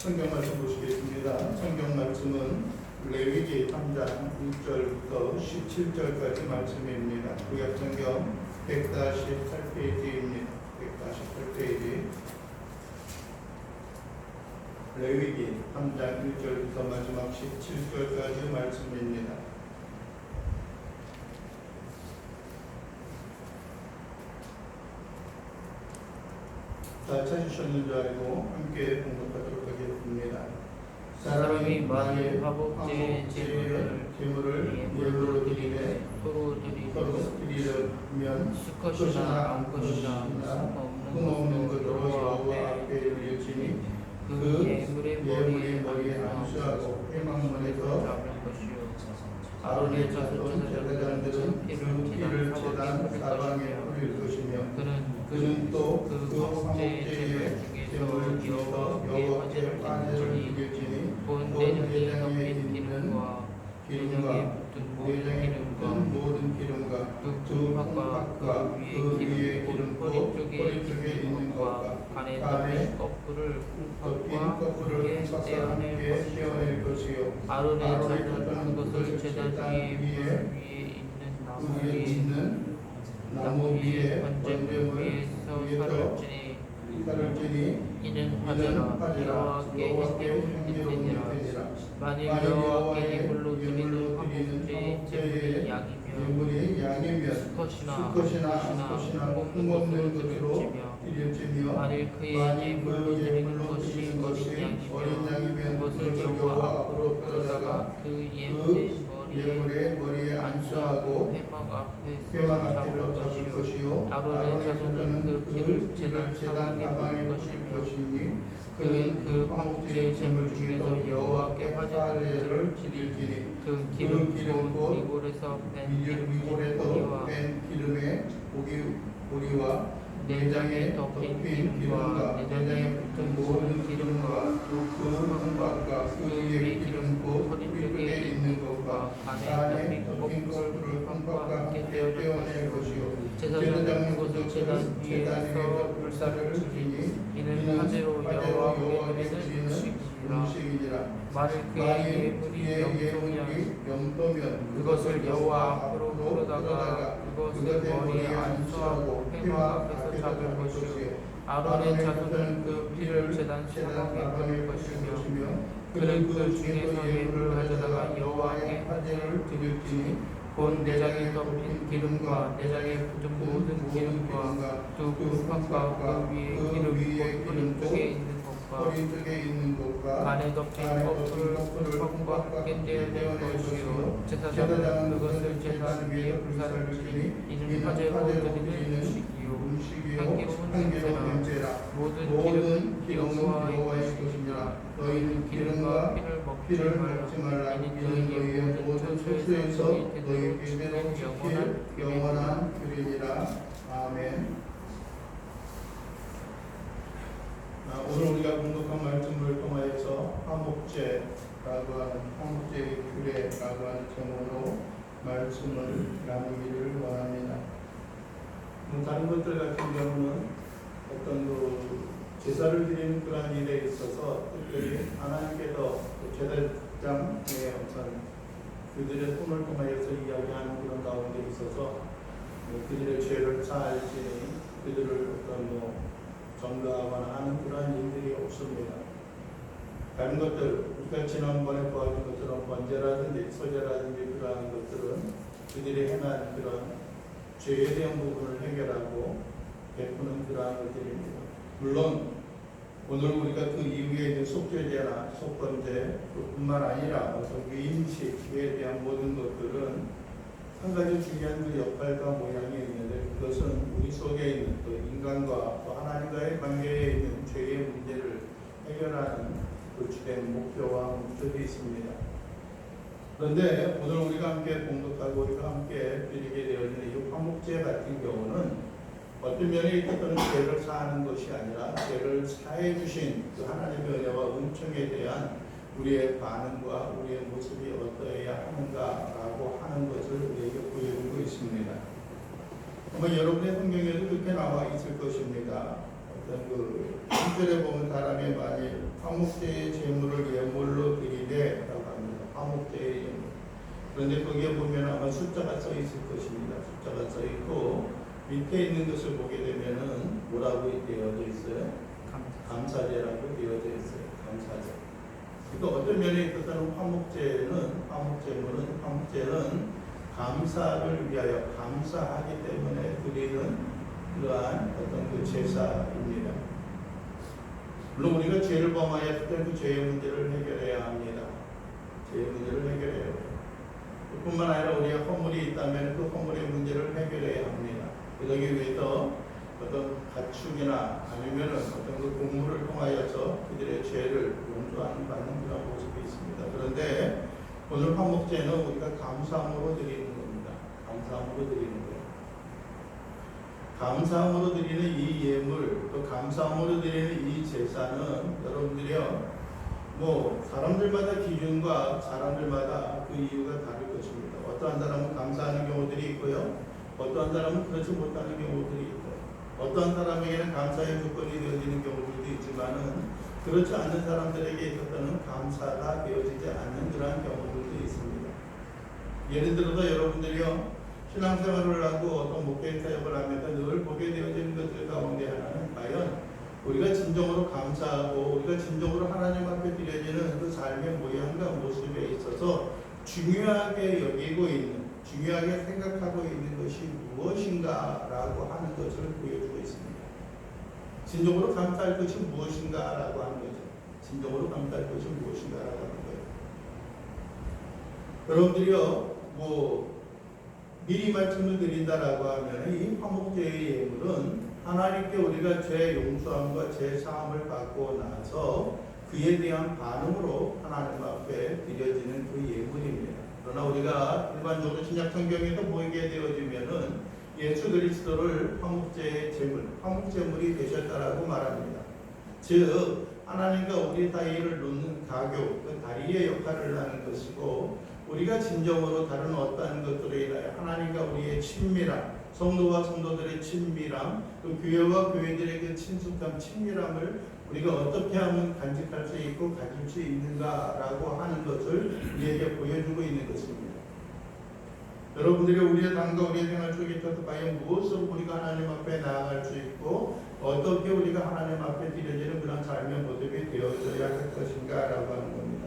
성경 말씀 보시겠습니다. 성경 말씀은 레위기 3장 1절부터 17절까지 말씀입니다. 구약 성경 148페이지입니다. 148페이지. 레위기 3장 1절부터 마지막 17절까지 말씀입니다. 다 찾으셨는 줄 알고 함께 공독하도록 하겠습니다. 사람이 만일 화목제의 제물을 예물로 드리되 서로 드리려면 수컷이나 암컷이나 흠없는 것으로 여호와 앞에 드릴지니 그 예물의 머리에 안수하고 회막문에서 잡는 것이요 아론의 자손 제사장들은 피를 제단 사방에 뿌릴 것이며 그는 또 그 화목제의 제물 중에서 여호와께 화제를 드릴지니 본 내장에 덮인 기름과 내장에 붙은 모든 기름과 두 콩팥과 그 위에 기름고 허리 쪽에 있는 것과 간에 덮인 거풀을 콩팥과 함께 떼어낼 것이요 아론의 자손은 그것을 제단 위에 있는 나무 위에 번제물 위에서 살을지니 이는 화제라 여호와께 향기로우니라. 만일 여호와께 예물로 드리는 화목제의 예물이 양이면 수컷이나 흠없는 것으로 드릴지며 만일 그의 예물로 드리는 것이 어린 양이면 그것을 여호와 앞으로 끌어다가 그 예물의 머리에 안수하고 회막 앞에서 잡을 것이요 아론의 자손은 그 피를 제단 사방에 뿌릴 것이니 그는 그 화목제의 제물 중에서 여호와께 화제를 드릴지니 그 기름 곧 이골에서 뺀 기름의 고기와 내장에 덮인 기름과 내장에 붙은 모든 기름과 그 콩팥과 그 위에 기름 곧 허리 쪽에 있는 것과 간에 덮인 것을 콩팥과 함께 떼어낼 것이요 제사장은 그것을 제단 위에서 불사를 지니 이는 화제로 여호와께 드리는 음식이니라. 만일 그의 예물이 염도면 그것을 여호와 앞으로 끌어다가 그것을 머리에 안수하고 회막 앞에서 잡을 것이요 아론의 자손은 그 피를 제단 사방에 뿌릴 것이며 그는 그 중에서 예물을 가져다가 여호와께 화제를 드릴지니 본 내장에 덮인 기름과 내장에 붙은 모든 기름과 두 콩팥과 그 위에 기름 허리 쪽에 있는 것과 간에 덮인 거풀을 콩팥과 함께 떼어낼 것이요 제사장은 그것을 제단 위에 불사를 지니 이는 화제로 드리는 음식이요 향기로운 냄새라. 모든 기름은 여호와의 것이니라. 너희는 기름과 피를 먹지 말라. 이는 너희의 모든 소수에서 너희에게는 지킬 영원한 규례니라. 아멘. 오늘 우리가 공독한 말씀을 통하여서 화목제라고 하는 화목제의 규례라고 하는 제목으로 말씀을 나누기를 원합니다. 다른 것들 같은 경우는 어떤 제사를 드리는 그런 일에 있어서 특별히 하나님께서 제사장의 어떤 그들의 손을 통하여서 이야기하는 그런 가운데 있어서 그들의 죄를 사할지니 그들을 어떤 정가하거나 하는 그러한 일들이 없습니다. 다른 것들, 우리가 지난번에 보았던 것처럼 번제라든지 소제라든지 그러한 것들은 그들이 행한 그런 죄에 대한 부분을 해결하고 베푸는 그러한 것들입니다. 물론 오늘 우리가 그 이후에 있는 속죄제나 속번제 뿐만 아니라 어떤 위임식에 대한 모든 것들은 한 가지 중요한 그 역할과 모양이 있는데 그것은 우리 속에 있는 또 인간과 또 하나님과의 관계에 있는 죄의 문제를 해결하는 그 주된 목표와 목적이 있습니다. 그런데 오늘 우리가 함께 공독하고 우리가 함께 드리게 되어 있는 이 화목제 같은 경우는 어떤 면에 있어서는 죄를 사하는 것이 아니라 죄를 사해 주신 그 하나님의 은혜와 은총에 대한 우리의 반응과 우리의 모습이 어떠해야 하는가라고 하는 것을 우리에게 보여주고 있습니다. 아마 여러분의 성경에도 그렇게 나와 있을 것입니다. 어떤 그 1절에 보면 사람이 만일 화목제의 제물을 예물로 드리되 라고 합니다. 화목제의 예물. 그런데 거기에 보면 아마 숫자가 써 있을 것입니다. 숫자가 써 있고 밑에 있는 것을 보게 되면은 뭐라고 되어져 있어요? 감사제라고 되어져 있어요. 감사제. 그러니까 어떤 면에 있어서는 화목제는 감사를 위하여 감사하기 때문에 드리는 그러한 어떤 그 제사입니다. 물론 우리가 죄를 범하였을 때 그 죄의 문제를 해결해야 합니다. 죄의 문제를 해결해야 해요. 뿐만 아니라 우리가 허물이 있다면 그 허물의 문제를 해결해야 합니다. 그러기 위해서 어떤 가축이나 아니면 어떤 그 공물을 통하여서 그들의 죄를 용서하는 받는 그런 모습이 있습니다. 그런데 오늘 화목제는 우리가 감사함으로 드리는 겁니다. 감사함으로 드리는 거예요. 감사함으로 드리는 이 예물, 또 감사함으로 드리는 이 제사는 여러분들이요, 사람들마다 기준과 사람들마다 그 이유가 다를 것입니다. 어떠한 사람은 감사하는 경우들이 있고요, 어떠한 사람은 그렇지 못하는 경우들이 있고요. 어떠한 사람에게는 감사의 조건이 되어지는 경우들도 있지만은 그렇지 않는 사람들에게 있어서는 감사가 되어지지 않는 그러한 경우들도 있습니다. 예를 들어서 여러분들이요, 신앙생활을 하고 어떤 목회 사역을 하면서 늘 보게 되어지는 것들 가운데 하나는 과연 우리가 진정으로 감사하고 우리가 진정으로 하나님 앞에 드려지는 그 삶의 모양과 모습에 있어서 중요하게 여기고 있는, 중요하게 생각하고 있는 것이 무엇인가라고 하는 것을 보여주고 있습니다. 진정으로 감사할 것이 무엇인가라고 하는 거죠. 진정으로 감사할 것이 무엇인가라고 하는 거예요. 여러분들이요, 미리 말씀을 드린다라고 하면 이 화목제의 예물은 하나님께 우리가 죄 용서함과 죄 사함을 받고 나서 그에 대한 반응으로 하나님 앞에 드려지는 그 예물입니다. 그러나 우리가 일반적으로 신약 성경에도 보이게 되어지면은 예수 그리스도를 화목제의 제물, 화목제물이 되셨다라고 말합니다. 즉 하나님과 우리 사이를 놓는 가교, 그 다리의 역할을 하는 것이고, 우리가 진정으로 다른 어떠한 것들에 인하여 하나님과 우리의 친밀함, 성도와 성도들의 친밀함, 또 교회와 교회들의 그 친숙함, 친밀함을 우리가 어떻게 하면 간직할 수 있고 가질 수 있는가라고 하는 것을 우리에게 보여주고 있는 것입니다. 여러분들이 우리의 삶과 우리의 생활 속에 있어서 과연 무엇으로 우리가 하나님 앞에 나아갈 수 있고 어떻게 우리가 하나님 앞에 드려지는 그런 삶의 모습이 되어져야 할 것인가라고 하는 겁니다.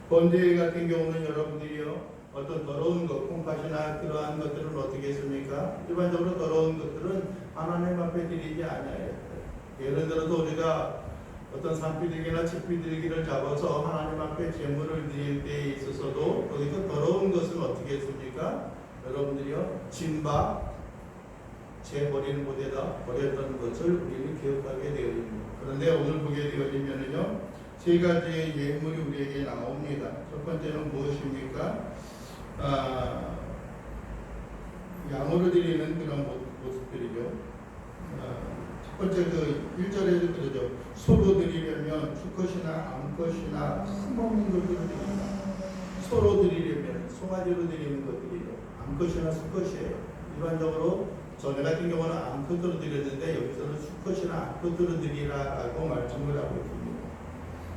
번제회 같은 경우는 여러분들이요, 어떤 더러운 것, 콩팥이나 그러한 것들은 어떻게 했습니까? 일반적으로 더러운 것들은 하나님 앞에 드리지 않아요. 예를 들어서 우리가 어떤 산비둘기나 집비둘기를 잡아서 하나님 앞에 제물을 드릴 때에 있어서도 거기서 더러운 것은 어떻게 했습니까? 여러분들이요, 진박, 재 버리는 곳에다 버렸던 것을 우리는 기억하게 되어집니다. 그런데 오늘 보게 되어지면은요, 세 가지의 예물이 우리에게 나옵니다. 첫 번째는 무엇입니까? 양으로 드리는 그런 모습들이죠. 첫 번째 그 1절에도 그러죠. 소로 드리려면 수컷이나 암컷이나 흠없는 것들을 드립니다. 소로 드리려면 송아지로 드리는 것들이죠. 암컷이나 수컷이에요. 일반적으로 전에 같은 경우는 암컷으로 드렸는데 여기서는 수컷이나 암컷으로 드리라라고 말씀을 하고 있습니다.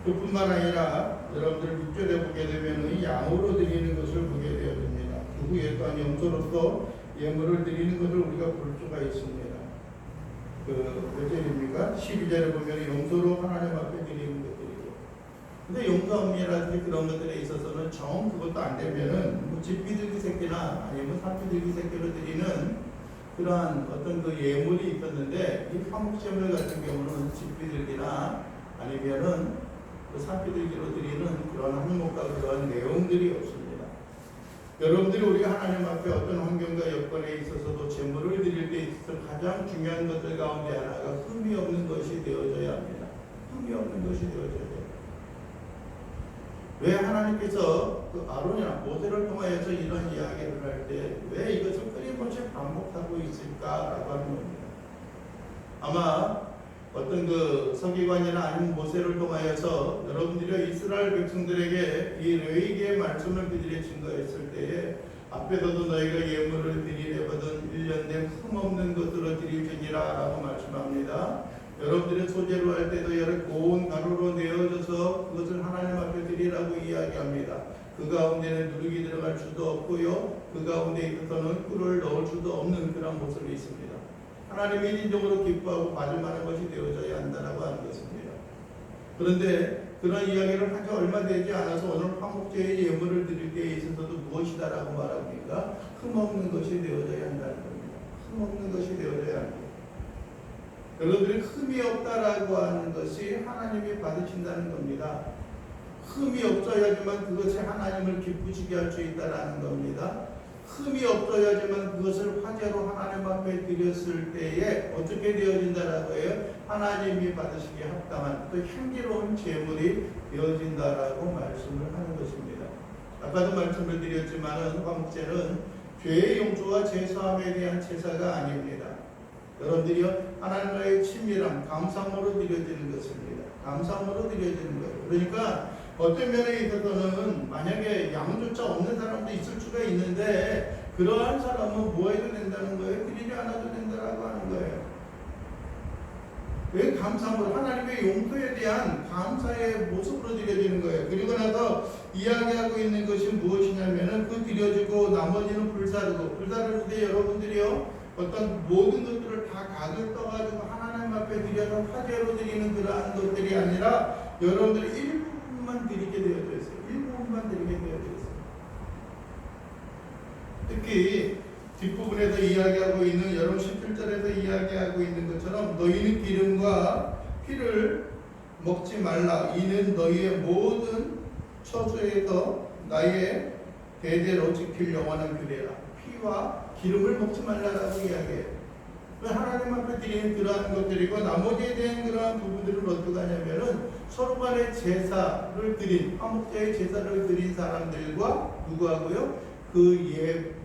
그뿐만 아니라 여러분들 6절에 보게 되면 양으로 드리는 것을 보게 되어집니다. 그 후에 또한 염소로서 예물을 드리는 것을 우리가 볼 수가 있습니다. 몇 절입니까? 12절에 보면 염소로 하나님 앞에 드리는 것들이죠. 근데 용서함이라든지 그런 것들에 있어서는 정 그것도 안 되면은 집비둘기 새끼나 아니면 산비둘기 새끼로 드리는 그러한 어떤 그 예물이 있었는데, 이 화목제물 같은 경우는 집비둘기나 아니면은 그 산비둘기로 드리는 그런 항목과 그런 내용들이 없습니다. 여러분들이 우리가 하나님 앞에 어떤 환경과 여건에 있어서도 제물을 드릴 때 있어서 가장 중요한 것들 가운데 하나가 흠이 없는 것이 되어져야 합니다. 흠이 없는 것이 되어져야 돼요. 왜 하나님께서 그 아론이나 모세를 통하여서 이런 이야기를 할 때 왜 이것을 끊임없이 반복하고 있을까라고 하는 겁니다. 아마 어떤 그 서기관이나 아니면 모세를 통하여서 여러분들이 이스라엘 백성들에게 이 레위기의 말씀을 그들이 증거했을 때에 앞에서도 너희가 예물을 드리려거든 1년 된 흠없는 것으로 드릴지니라 라고 말씀합니다. 여러분들의 소재로 할 때도 여러 고운 가루로 내어져서 그것을 하나님 앞에 드리라고 이야기합니다. 그 가운데는 누룩이 들어갈 수도 없고요. 그 가운데 있어서는 꿀을 넣을 수도 없는 그런 모습이 있습니다. 하나님이 진정으로 기뻐하고 받을 만한 것이 되어져야 한다고 하는 것입니다. 그런데 그런 이야기를 한 지 얼마 되지 않아서 오늘 화목제의 예물을 드릴 때에 있어서도 무엇이다라고 말합니까? 흠없는 것이 되어져야 한다는 겁니다. 흠없는 것이 되어져야 합니다. 여러분들이 흠이 없다라고 하는 것이 하나님이 받으신다는 겁니다. 흠이 없어야지만 그것이 하나님을 기쁘시게 할 수 있다라는 겁니다. 흠이 없어야지만 그것을 화제로 하나님 앞에 드렸을 때에 어떻게 되어진다라고 해요? 하나님이 받으시기에 합당한 또 향기로운 제물이 되어진다라고 말씀을 하는 것입니다. 아까도 말씀을 드렸지만은 화목제는 죄의 용서와 죄사함에 대한 제사가 아닙니다. 여러분들이요, 하나님과의 친밀함, 감사함으로 드려지는 것입니다. 감사함으로 드려지는 거예요. 그러니까 어떤 면에 있어서는 만약에 양조차 없는 사람도 있을 수가 있는데 그러한 사람은 뭐 해도 된다는 거예요? 드리지 않아도 된다라고 하는 거예요. 왜 감사함으로 하나님의 용서에 대한 감사의 모습으로 드려지는 거예요. 그리고 나서 이야기하고 있는 것이 무엇이냐면은 그 드려지고 나머지는 불사르고 불사를 때 여러분들이요 어떤 모든 것들을 다 각을 떠가지고 하나님 앞에 드려서 화제로 드리는 그러한 것들이 아니라 여러분들이 일부분만 드리게 되어져 있어요. 일부분만 드리게 되어져 있어요. 특히 뒷부분에서 이야기하고 있는 여러분 17절에서 이야기하고 있는 것처럼 너희는 기름과 피를 먹지 말라. 이는 너희의 모든 처소에서 나의 대대로 지킬 영원한 규례라. 피와 기름을 먹지 말라라고 이야기해요. 하나님 앞에 드리는 그러한 것들이고 나머지에 대한 그러한 부분들은 어떻게 하냐면은 서로 간의 제사를 드린 화목제의 제사를 드린 사람들과 누구하고요? 그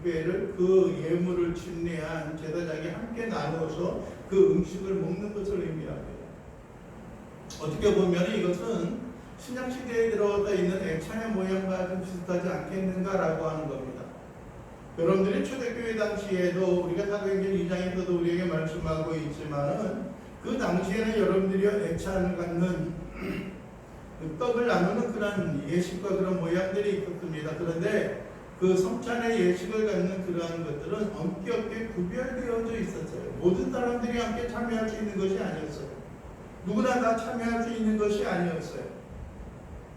예배를 그 예물을 침례한 제사장이 함께 나누어서 그 음식을 먹는 것을 의미합니다. 어떻게 보면 이것은 신약 시대에 들어가 있는 애찬의 모양과 좀 비슷하지 않겠는가라고 하는 겁니다. 여러분들이 초대교회 당시에도 우리가 사도행전 2장에서도 우리에게 말씀하고 있지만은 그 당시에는 여러분들이 애찬을 갖는 떡을 나누는 그런 예식과 그런 모양들이 있었습니다. 그런데 그 성찬의 예식을 갖는 그러한 것들은 엄격하게 구별되어져 있었어요. 모든 사람들이 함께 참여할 수 있는 것이 아니었어요. 누구나 다 참여할 수 있는 것이 아니었어요.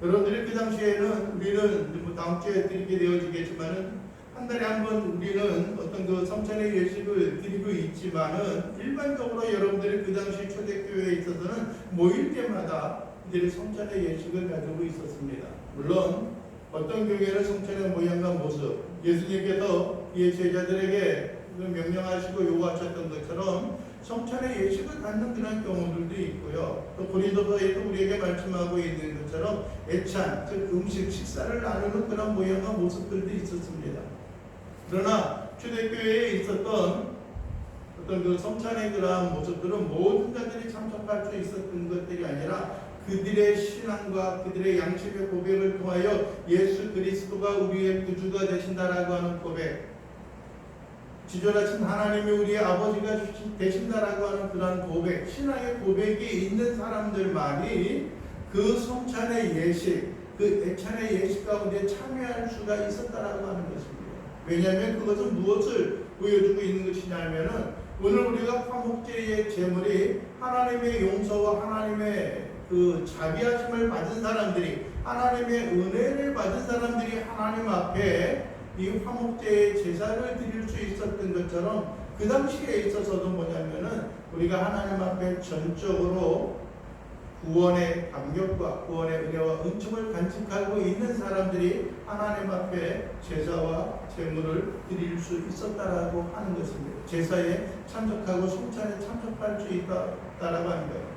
여러분들이 그 당시에는 우리는 다음 주에 드리게 되어지겠지만은 한 달에 한 번 우리는 어떤 그 성찬의 예식을 드리고 있지만은 일반적으로 여러분들이 그 당시 초대교회에 있어서는 모일 때마다 이들이 성찬의 예식을 가지고 있었습니다. 물론 어떤 교회는 성찬의 모양과 모습, 예수님께서 이 제자들에게 명령하시고 요구하셨던 것처럼 성찬의 예식을 갖는 그런 경우들도 있고요. 또 고린도서에도 우리에게 말씀하고 있는 것처럼 애찬, 즉 음식, 식사를 나누는 그런 모양과 모습들도 있었습니다. 그러나 초대교회에 있었던 어떤 그 성찬의 그러한 모습들은 모든 자들이 참석할 수 있었던 것들이 아니라 그들의 신앙과 그들의 양심의 고백을 통하여 예수 그리스도가 우리의 구주가 되신다라고 하는 고백, 지존하신 하나님이 우리의 아버지가 되신다라고 하는 그런 고백, 신앙의 고백이 있는 사람들만이 그 성찬의 예식, 그 애찬의 예식 가운데 참여할 수가 있었다라고 하는 것입니다. 왜냐하면 그것은 무엇을 보여주고 있는 것이냐면은 오늘 우리가 화목제의 제물이 하나님의 용서와 하나님의 그 자비하심을 받은 사람들이, 하나님의 은혜를 받은 사람들이 하나님 앞에 이 화목제의 제사를 드릴 수 있었던 것처럼 그 당시에 있어서도 뭐냐면은 우리가 하나님 앞에 전적으로 구원의 감격과 구원의 은혜와 은총을 간직하고 있는 사람들이 하나님 앞에 제사와 제물을 드릴 수 있었다라고 하는 것입니다. 제사에 참석하고 성찬에 참석할 수 있다라고 하는 거예요.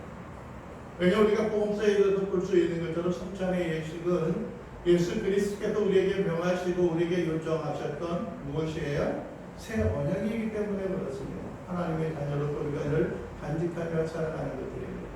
왜냐 우리가 복음서에서도 볼 수 있는 것처럼 성찬의 예식은 예수 그리스도께서 우리에게 명하시고 우리에게 요청하셨던 무엇이에요? 새 언약이기 때문에 그렇습니다. 하나님의 자녀로서 우리가 늘 간직하며 살아가는 것들입니다.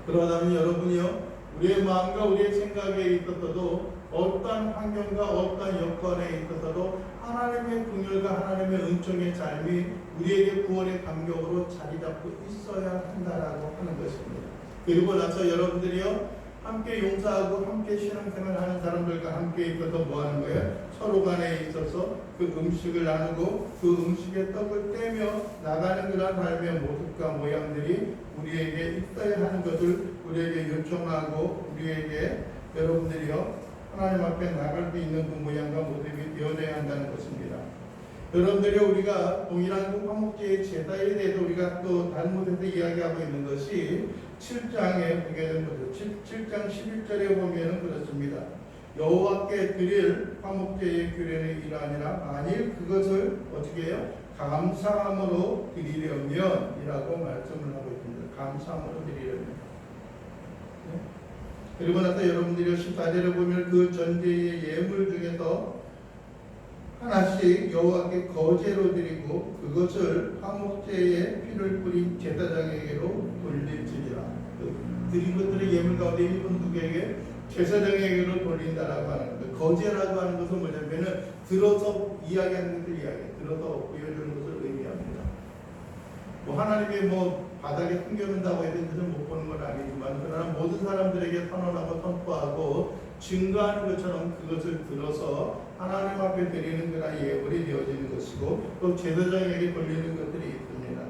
그러다면 여러분이요, 우리의 마음과 우리의 생각에 있어서도 어떤 환경과 어떤 여건에 있어서도 하나님의 긍휼과 하나님의 은총의 삶이 우리에게 구원의 감격으로 자리 잡고 있어야 한다라고 하는 것입니다. 그리고 나서 여러분들이요 함께 용서하고 함께 신앙생활 하는 사람들과 함께 있어서 뭐 하는 거예요? 서로 간에 있어서 그 음식을 나누고 그 음식의 떡을 떼며 나가는 그런 삶의 모습과 모양들이 우리에게 있어야 하는 것을 우리에게 요청하고 우리에게 여러분들이요 하나님 앞에 나갈 수 있는 그 모양과 모습이 되어져야 한다는 것입니다. 여러분들이 우리가 동일한 그 화목제의 제사에 대해서 우리가 또 다른 곳에서 이야기하고 있는 것이 7장에 보게 되는 거죠. 7장 11절에 보면 그렇습니다. 여호와께 드릴 화목제의 규례는 이러하니라 만일 그것을 어떻게 해요? 감사함으로 드리려면 이라고 말씀을 하고 있습니다. 감사함으로 드리려면. 네? 그리고 나서 여러분들이 14절에 보면 그 전제의 예물 중에서 하나씩 여호와께 거제로 드리고 그것을 화목제에 피를 뿌린 제사장에게로 돌릴지니라. 드린 것들의 예물 가운데 일본 누구에게? 제사장에게로 돌린다라고 하는 것. 거제라고 하는 것은 뭐냐면은 들어서 이야기하는 것을 들어서 보여주는 것을 의미합니다. 뭐 하나님의 뭐 바닥에 숨겨놓는다고 해서 그것을 못 보는 건 아니지만 그러나 모든 사람들에게 선언하고 선포하고 증거하는 것처럼 그것을 들어서 하나님 앞에 드리는 그런 예물이 되어지는 것이고 또 제사장에게 돌리는 것들이 있습니다.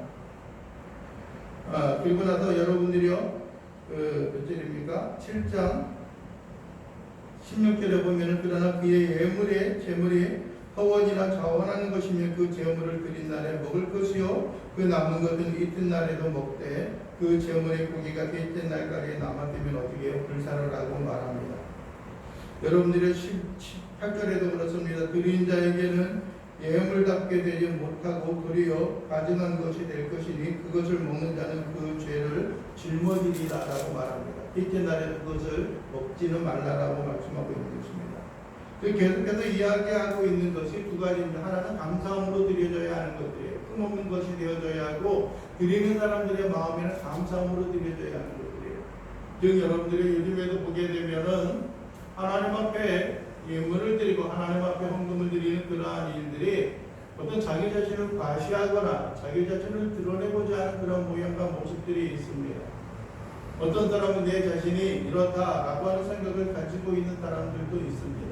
그리고 나서 여러분들이요 몇 절입니까? 7장 16절에 보면은 그러나 그의 예물의 제물이 허원이나 자원하는 것이면 그 제물을 드린 날에 먹을 것이요 그 남은 것은 이튿날에도 먹되 그 제물의 고기가 셋째 날까지 남았으면 어떻게 해요? 불사르라고 말합니다. 여러분들의 18절에도 그렇습니다. 드린 자에게는 예물답게 되지 못하고 도리어 가증한 것이 될 것이니 그것을 먹는 자는 그 죄를 짊어지리라라고 말합니다. 셋째 날에 그것을 먹지는 말라라고 말씀하고 있는 것입니다. 계속해서 이야기하고 있는 것이 두 가지입니다. 하나는 감사함으로 드려져야 하는 것들이에요. 흠없는 것이 되어져야 하고 드리는 사람들의 마음에는 감사함으로 드려져야 하는 것들이에요. 즉 여러분들이 요즘에도 보게 되면은 하나님 앞에 예물을 드리고 하나님 앞에 헌금을 드리는 그러한 일들이 어떤 자기 자신을 과시하거나 자기 자신을 드러내고자 하는 그런 모양과 모습들이 있습니다. 어떤 사람은 내 자신이 이렇다라고 하는 생각을 가지고 있는 사람들도 있습니다.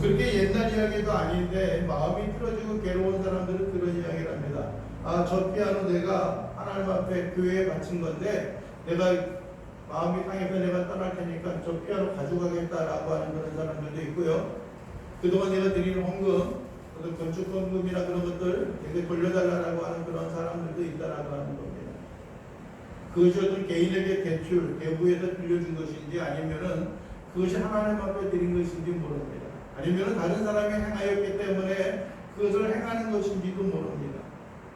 그렇게 옛날 이야기도 아닌데 마음이 틀어지고 괴로운 사람들은 그런 이야기를 합니다. 저 피아노 내가 하나님 앞에 교회에 바친 건데 내가 마음이 상해서 내가 떠날 테니까 저 피아노 가져가겠다라고 하는 그런 사람들도 있고요. 그동안 내가 드리는 헌금, 어떤 건축 헌금이나 그런 것들 내게 돌려달라고 하는 그런 사람들도 있다라고 하는 겁니다. 그것이 어떤 개인에게 대출, 대부에서 빌려준 것인지 아니면은 그것이 하나님 앞에 드린 것인지 모릅니다. 아니면은 다른 사람이 행하였기 때문에 그것을 행하는 것인지도 모릅니다.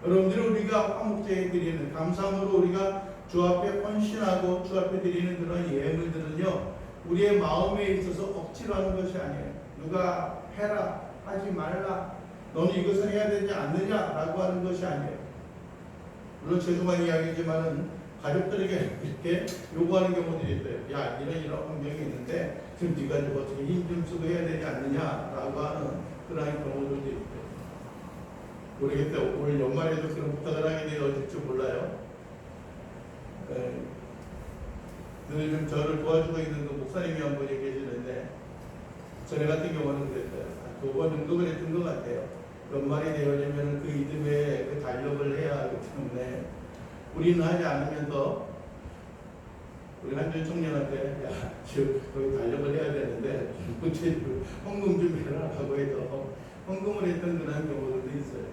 여러분들이 우리가 화목제에 드리는 감사함으로 우리가 주 앞에 헌신하고 주 앞에 드리는 그런 예물들은요 우리의 마음에 있어서 억지로 하는 것이 아니에요. 누가 해라 하지 말라 너는 이것을 해야 되지 않느냐라고 하는 것이 아니에요. 물론 죄송한 이야기지만은 가족들에게 이렇게 요구하는 경우들이 있어요. 야 이런 환경이 있는데 지금 네가 좀 어떻게 힘 좀 쓰고 해야 되지 않느냐라고 하는 그런 경우들도 있어요. 모르겠어요. 올 연말에도 그런 부탁을 하게 되어질지 몰라요. 늘 좀 저를 도와주고 있는 그 목사님이 한 분이 계시는데 전에 같은 경우는 그랬어요. 2번 등록을 했던 것 같아요. 연말이 되어지면 그 이듬해 그 달력을 해야 하기 때문에 우리는 하지 않으면서 우리 한준 청년한테 야 지금 거기 달력을 해야 되는데 헌금 좀 해라 하고 해서 헌금을 했던 그런 경우들도 있어요.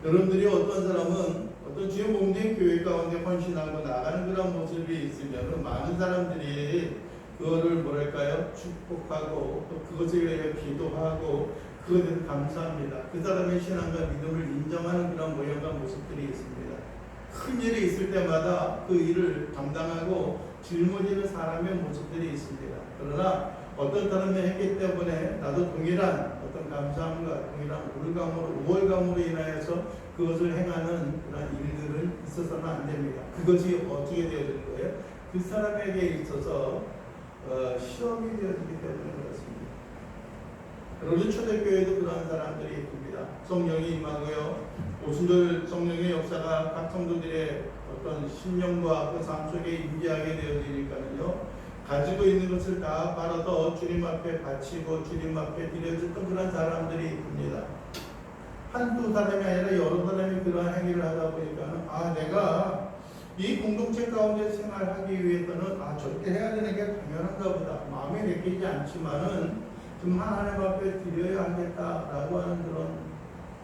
여러분들이 어떤 사람은 어떤 주의 몸된 교회 가운데 헌신하고 나가는 그런 모습이 있으면 많은 사람들이 그거를 뭐랄까요 축복하고 또 그것에 위해 기도하고 그것에 대해서 감사합니다. 그 사람의 신앙과 믿음을 인정하는 그런 모양과 모습들이 있습니다. 큰 일이 있을 때마다 그 일을 감당하고 짊어지는 사람의 모습들이 있습니다. 그러나 어떤 사람이 했기 때문에 나도 동일한 어떤 감사함과 동일한 우월감으로 인하여서 그것을 행하는 그런 일들은 있어서는 안 됩니다. 그것이 어떻게 되어지는 거예요? 그 사람에게 있어서 시험이 되어지기 때문에 그렇습니다. 여러분 초대교회도 그러한 사람들이 있습니다. 성령이 임하고요. 오순절 성령의 역사가 각 성도들의 어떤 심령과 그 삶 속에 임재하게 되어지니까는요. 가지고 있는 것을 다 팔아서 주님 앞에 바치고 주님 앞에 드려졌던 그런 사람들이 있습니다. 한두 사람이 아니라 여러 사람이 그러한 행위를 하다 보니까 내가 이 공동체 가운데 생활하기 위해서는 저렇게 해야 되는 게 당연한가 보다. 마음에 내키지 않지만은 좀 하나님 앞에 드려야 하겠다라고 하는 그런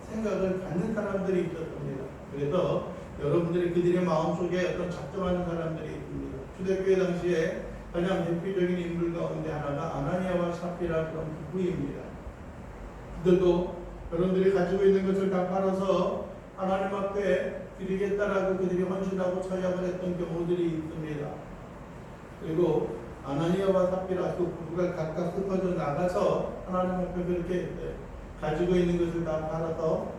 생각을 갖는 사람들이 있었습니다. 그래서 여러분들이 그들의 마음속에 어떤 작정하는 사람들이 있습니다. 초대교회 당시에 가장 대표적인 인물 가운데 하나가 아나니아와 삽비라 그런 부부입니다. 그들도 여러분들이 가지고 있는 것을 다 팔아서 하나님 앞에 드리겠다라고 그들이 헌신하고 처약을 했던 경우들이 있습니다. 그리고 아나니아와 삽비라 그 부부가 각각 흩어져 나가서 하나님 앞에 그렇게 가지고 있는 것을 다 팔아서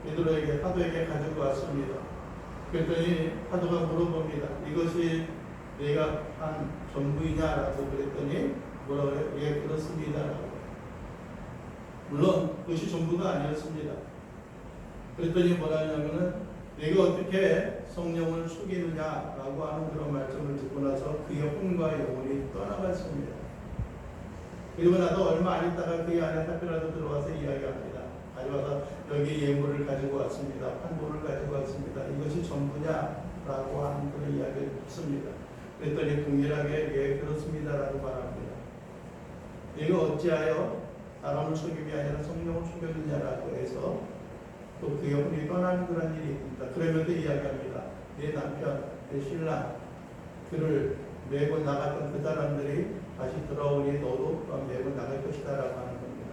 베드로에게 사도에게 가지고 왔습니다. 그랬더니 사도가 물어봅니다. 이것이 내가 한 전부이냐라고 그랬더니 뭐라고 해요? 예, 그렇습니다라고. 물론 그것이 전부가 아니었습니다. 그랬더니 뭐라 하냐면은 내가 어떻게 성령을 속이느냐라고 하는 그런 말씀을 듣고 나서 그의 혼과 영혼이 떠나갔습니다. 그리고 나도 얼마 안 있다가 그의 안에 삽비라도 들어와서 이야기합니다. 가져와서 여기 예물을 가지고 왔습니다. 판도를 가지고 왔습니다. 이것이 전부냐라고 하는 그런 이야기를 듣습니다. 그랬더니 동일하게 예 그렇습니다라고 말합니다. 내가 어찌하여 사람을 속임이 아니라 성령을 속였느냐라고 해서 또 그의 혼이 떠나는 그런 일이 있습니다. 그러면서 이야기합니다. 내 남편, 내 신랑, 그를 메고 나갔던 그 사람들이 다시 돌아오니 너도 메고 나갈 것이다라고 하는 겁니다.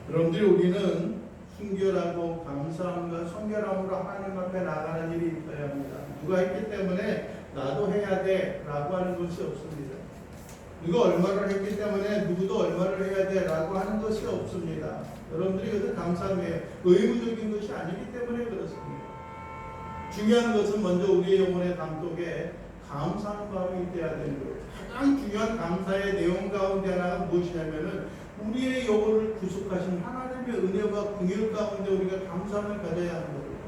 여러분들이 우리는 순결하고 감사함과 성결함으로 하나님 앞에 나가는 일이 있어야 합니다. 누가 했기 때문에 나도 해야 돼 라고 하는 것이 없습니다. 누가 얼마를 했기 때문에 누구도 얼마를 해야 돼 라고 하는 것이 없습니다. 여러분들이 그것을 감사해요. 의무적인 것이 아니기 때문에 그렇습니다. 중요한 것은 먼저 우리의 영혼의 담속에 감사하는 마음이 있어야 되는 거예요. 가장 중요한 감사의 내용 가운데 하나가 무엇이냐면은 우리의 영혼을 구속하신 하나님의 은혜와 긍휼 가운데 우리가 감사함을 가져야 하는 겁니다.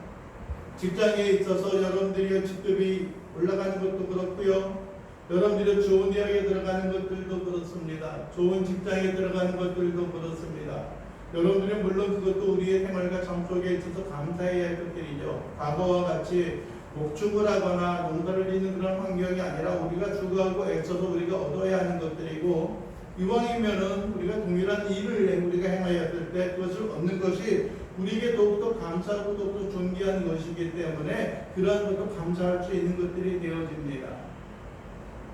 직장에 있어서 여러분들이 직급이 올라가는 것도 그렇고요. 여러분들이 좋은 대학에 들어가는 것들도 그렇습니다. 좋은 직장에 들어가는 것들도 그렇습니다. 여러분들이 물론 그것도 우리의 생활과 삶 속에 있어서 감사해야 할 것들이죠. 과거와 같이 목축을 하거나 농사를 짓는 그런 환경이 아니라 우리가 주구하고 애써서 우리가 얻어야 하는 것들이고, 이왕이면은 우리가 동일한 일을 우리가 행하였을 때 그것을 얻는 것이 우리에게 더욱더 감사하고 더욱더 존귀한 것이기 때문에 그러한 것도 감사할 수 있는 것들이 되어집니다.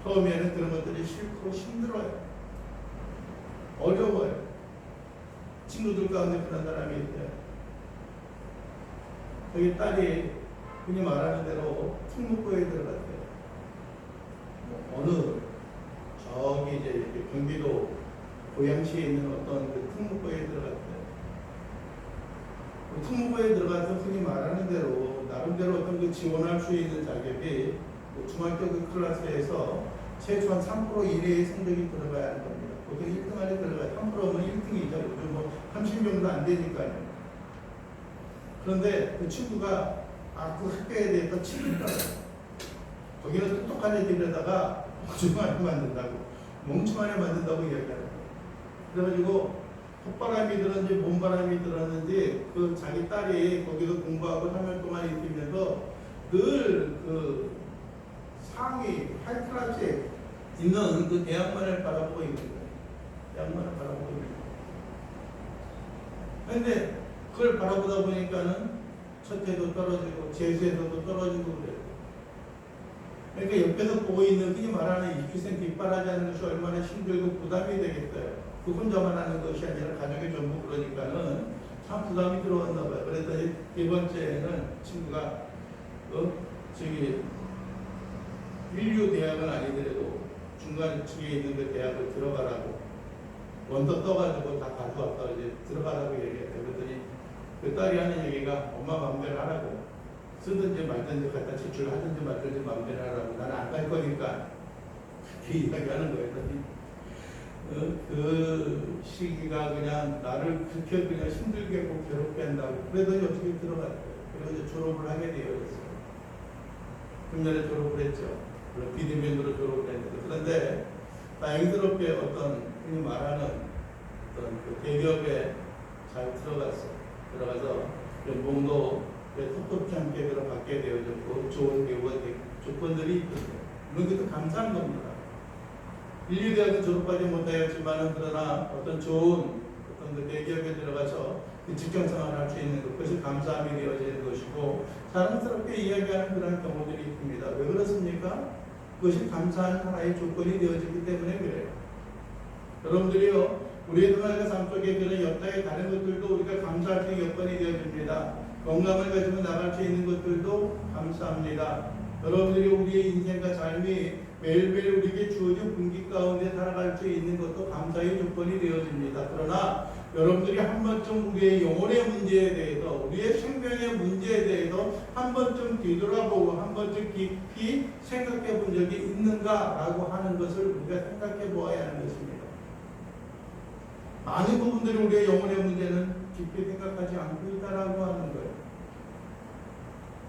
처음에는 그런 것들이 싫고 힘들어요. 어려워요. 친구들 가운데 그런 사람이 있어요. 저기 딸이 흔히 말하는 대로 특목고에 들어갔대요. 어느 저기 이제 경기도 고양시에 있는 어떤 그 특목고에 들어갔대요. 그 특목고에 들어가서 흔히 말하는 대로 나름대로 어떤 그 지원할 수 있는 자격이 중학교 그 클래스에서 최소한 3% 이내의 성적이 들어가야 하는 겁니다. 보통 1등 안에 들어가야 3%면 1등이죠. 요즘 뭐 30 정도 안 되니까요. 그런데 그 친구가 그 학교에 대해서 치를 따라요. 거기는 똑똑한 애들에다가 멍청하게 만든다고, 멍청하게 만든다고 이야기하는 거예요. 그래가지고 콧바람이 들었는지 몸바람이 들었는지 그 자기 딸이 거기서 공부하고 3년 동안 있으면서 늘 그 상위 8클래스에 있는 그 대학만을 바라보고 있는 거예요. 대학만을 바라보고 있는 거예요. 그런데 그걸 바라보다 보니까는 첫째도 떨어지고 재수에서도 떨어지고 그래요. 그러니까 옆에서 보고 있는 흔히 말하는 입시생 뒷바라지 하는 것이 얼마나 힘들고 부담이 되겠어요. 그 혼자만 하는 것이 아니라 가족이 전부 그러니까는 참 부담이 들어왔나 봐요. 그랬더니 이번째는 친구가 저기 인류 대학은 아니더라도 중간층에 있는 그 대학을 들어가라고 원서 떠가지고 다 가져왔다 이제 들어가라고 얘기했어요. 그랬더니 그 딸이 하는 얘기가 엄마 마음대로 하라고, 쓰든지 말든지 갖다 제출하든지 말든지 마음대로 하라고, 나는 안 갈 거니까 이렇게 이야기하는 거예요. 그 시기가 그냥 나를 그렇게 그냥 힘들게 하고 괴롭게 한다고. 그러더니 어떻게 들어갔어요. 그리고 이제 졸업을 하게 되어졌어요. 금년에 졸업을 했죠. 물론 비대면으로 졸업을 했는데. 그런데 다행스럽게 어떤 흔히 말하는 어떤 그 대기업에 잘 들어가서 연봉도 톡톡히 함께 받게 되어졌고 좋은 배우가 되고 조건들이 있거든요. 물론 그것도 감사한 겁니다. 인류대학은 졸업하지 못하였지만 그러나 어떤 좋은 어떤 그 대기업에 들어가서 그 직장생활을 할 수 있는 그것이 감사함이 되어지는 것이고 자랑스럽게 이야기하는 그런 경우들이 있습니다. 왜 그렇습니까? 그것이 감사한 하나의 조건이 되어지기 때문에 그래요. 여러분들이요, 우리의 생활과 삶 속에 그런 여타의 다른 것들도 우리가 감사할 수 있는 여건이 되어집니다. 건강을 가지고 나갈 수 있는 것들도 감사합니다. 여러분들이 우리의 인생과 삶이 매일매일 우리에게 주어진 분기 가운데 살아갈 수 있는 것도 감사의 조건이 되어집니다. 그러나 여러분들이 한 번쯤 우리의 영혼의 문제에 대해서, 우리의 생명의 문제에 대해서 한 번쯤 뒤돌아보고 한 번쯤 깊이 생각해 본 적이 있는가라고 하는 것을 우리가 생각해 보아야 하는 것입니다. 많은 부분들이 우리의 영혼의 문제는 깊이 생각하지 않고 있다라고 하는 거예요.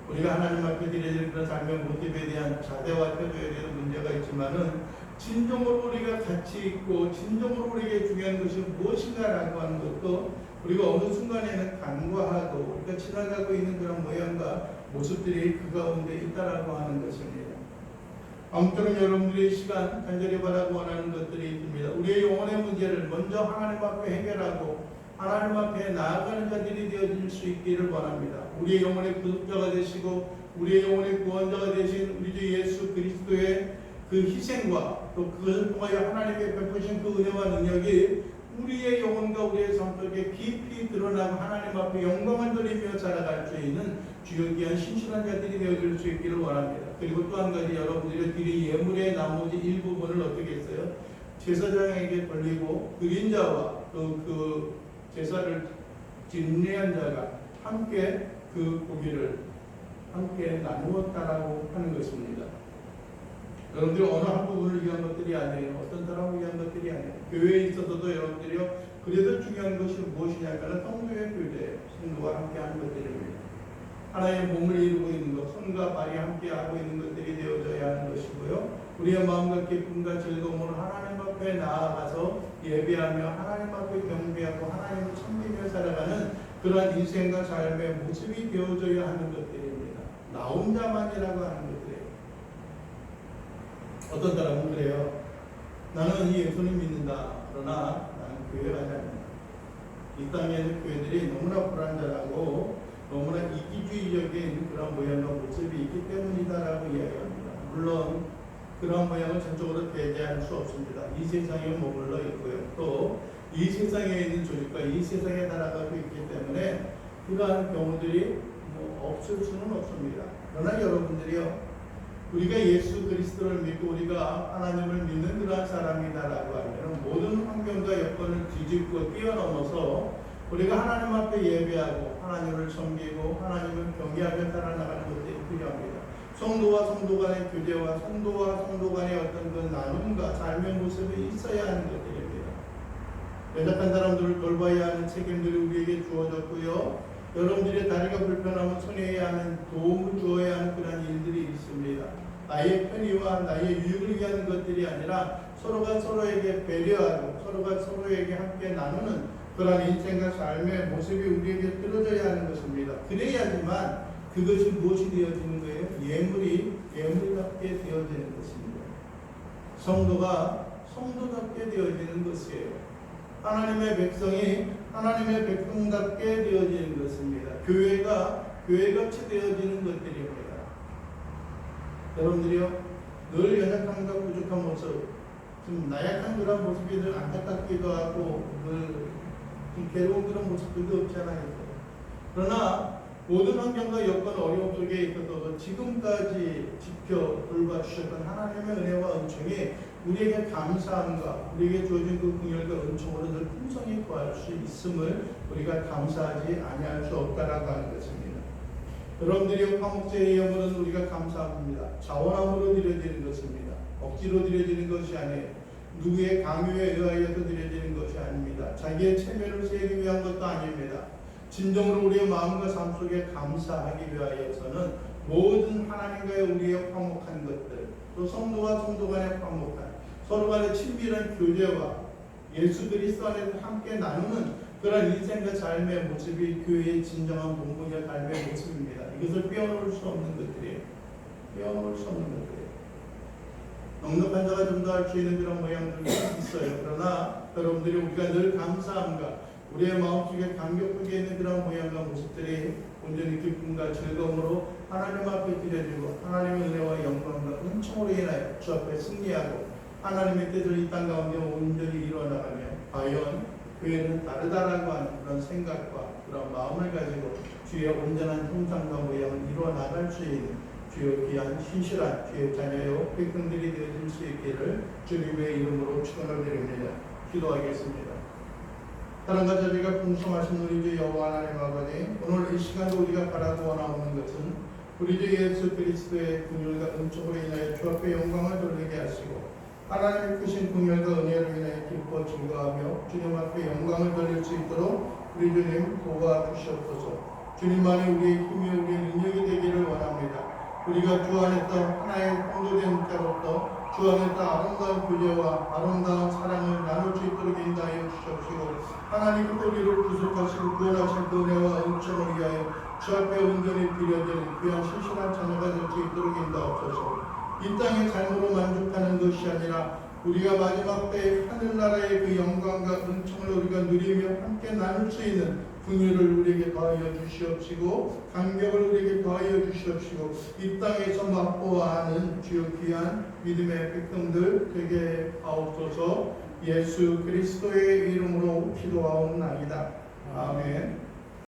우리가 하나님 앞에 드려질 그런 삶의 모습에 대한 자세와 태도에 대한 문제가 있지만은 진정으로 우리가 가치 있고 진정으로 우리에게 중요한 것이 무엇인가라고 하는 것도 우리가 어느 순간에는 간과하고 우리가 지나가고 있는 그런 모양과 모습들이 그 가운데 있다라고 하는 것입니다. 아무쪼록 여러분들의 시간 간절히 바라고 원하는 것들이 있습니다. 우리의 영혼의 문제를 먼저 하나님 앞에 해결하고 하나님 앞에 나아가는 자들이 되어질 수 있기를 원합니다. 우리의 영혼의 구속자가 되시고 우리의 영혼의 구원자가 되신 우리 주 예수 그리스도의 그 희생과 또 그것을 통하여 하나님께 베푸신 그 은혜와 능력이 우리의 영혼과 우리의 삶 속에 깊이 드러나고 하나님 앞에 영광을 돌리며 살아갈 수 있는 주역귀한 신실한 자들이 되어질 수 있기를 원합니다. 그리고 또 한 가지 여러분들의 드릴 예물의 나머지 일부분을 어떻게 했어요? 제사장에게 돌리고 그림자와 또 그 제사를 진례한 자가 함께 그 고기를 함께 나누었다라고 하는 것입니다. 여러분들이 어느 한 부분을 위한 것들이 아니에요. 어떤 사람을 위한 것들이 아니에요. 교회에 있어서도 여러분들이요, 그래도 중요한 것이 무엇이냐면 성도의 교제예요. 성도와 함께 하는 것들입니다. 하나의 몸을 이루고 있는 것, 손과 발이 함께 하고 있는 것들이 되어져야 하는 것이고요. 우리의 마음과 기쁨과 즐거움으로 하나님 앞에 나아가서 예배하며 하나님 앞에 경배하고 하나님을 섬기며 살아가는 그러한 인생과 삶의 모습이 되어져야 하는 것들입니다. 나 혼자만이라고 하는 것들이에요. 어떤 사람은 그래요. 나는 이 예수를 믿는다. 그러나 나는 교회 가지 않는다. 이 땅에 있는 교회들이 너무나 불안전하고 너무나 이기주의적인 그런 모양과 모습이 있기 때문이다라고 이야기합니다. 물론 그런 모양을 전적으로 배제할 수 없습니다. 이 세상에 머물러 있고요. 또 이 세상에 있는 조직과 이 세상에 살아가고 있기 때문에 그러한 경우들이 없을 수는 없습니다. 그러나 여러분들이요, 우리가 예수 그리스도를 믿고 우리가 하나님을 믿는 그러한 사람이다라고 하면 모든 환경과 여건을 뒤집고 뛰어넘어서 우리가 하나님 앞에 예배하고 하나님을 섬기고 하나님을 경외하며 살아나가는 것들이 필요합니다. 성도와 성도 간의 교제와 성도와 성도 간의 어떤 그 나눔과 삶의 모습이 있어야 하는 것들입니다. 연약한 사람들을 돌봐야 하는 책임들이 우리에게 주어졌고요. 여러분들의 다리가 불편하면 손해야 하는 도움을 주어야 하는 그런 일들이 있습니다. 나의 편의와 나의 유익을 위한 것들이 아니라 서로가 서로에게 배려하고 서로가 서로에게 함께 나누는 그런 인생과 삶의 모습이 우리에게 들어져야 하는 것입니다. 그래야지만 그것이 무엇이 되어지는 거예요? 예물답게 되어지는 것입니다. 성도가 성도답게 되어지는 것이에요. 하나님의 백성이 하나님의 백성답게 되어지는 것입니다. 교회가 교회같이 되어지는 것들입니다. 여러분들이요, 늘 연약함과 부족한 모습, 좀 나약한 그런 모습이 늘 안타깝기도 하고 늘 좀 괴로운 그런 모습들도 없지 않아요. 그러나 모든 환경과 여건 어려움 속에 있어서 지금까지 지켜 돌봐주셨던 하나님의 은혜와 은총이 우리에게 감사함과 우리에게 주어진 그 긍휼과 은총으로 늘 풍성히 구할 수 있음을 우리가 감사하지 아니할 수 없다라고 하는 것입니다. 여러분들이 화목제의 예물은 우리가 감사합니다. 자원함으로 드려지는 것입니다. 억지로 드려지는 것이 아니에요. 누구의 강요에 의하여서 드려지는 것이 아닙니다. 자기의 체면을 세우기 위한 것도 아닙니다. 진정으로 우리의 마음과 삶 속에 감사하기 위하여서는 모든 하나님과의 우리의 화목한 것들, 또 성도와 성도 간의 화목한, 서로 간의 친밀한 교제와 예수 그리스도 안에서 함께 나누는 그런 인생과 삶의 모습이 교회의 진정한 본분과 삶의 모습입니다. 이것을 빼어놓을 수 없는 것들이에요. 빼어놓을 수 없는 것들이에요. 넉넉한 자가 좀 더 할 수 있는 그런 모양들이 있어요. 그러나 여러분들이 우리가 늘 감사함과 우리의 마음속에 감격하게 있는 그런 모양과 모습들이 온전히 기쁨과 즐거움으로 하나님 앞에 드려지고 하나님의 은혜와 영광과 은총으로 인하여 주 앞에 승리하고 하나님의 뜻을 이 땅 가운데 온전히 이루어나가며 과연 교회는 다르다라고 하는 그런 생각과 그런 마음을 가지고 주의 온전한 형상과 모양을 이루어 나갈 수 있는 주의 귀한 신실한 주의 자녀요 백성들이 되어질 수 있기를 주님의 이름으로 축원을 드립니다. 기도하겠습니다. 사랑과 자비가 풍성하신 우리 주 여호와 하나님 아버지, 오늘 이 시간도 우리가 바라고 원하는 것은 우리 주 예수 그리스도의 긍휼과 은총으로 인하여 주 앞에 영광을 돌리게 하시고 하나님의 크신 긍휼과 은혜로 인하여 기뻐 즐거워하며 주님 앞에 영광을 돌릴 수 있도록 우리 주님 도와주시옵소서. 주님만이 우리의 힘이 우리의 능력이 되기를 원합니다. 우리가 주 안에서 하나의 성도된 자로서 주 안에서 아름다운 교제와 아름다운 사랑을 나눌 수 있도록 인도하여 주시옵시고 하나님 우리를 구속하시고 구원하신 그 은혜와 은총을 위하여 주 앞에 온전히 드려지는 귀한 신실한 자녀가 될 수 있도록 인도하옵소서. 이 땅의 삶으로 만족하는 것이 아니라 우리가 마지막 때에 하늘나라의 그 영광과 은총을 우리가 누리며 함께 나눌 수 있는 긍휼을 우리에게 더하여 주시옵시고 감격을 우리에게 더하여 주시옵시고 이 땅에서 맛보아하는 주여 귀한 믿음의 백성들 되게 하옵소서. 예수 그리스도의 이름으로 기도하옵나이다. 아멘.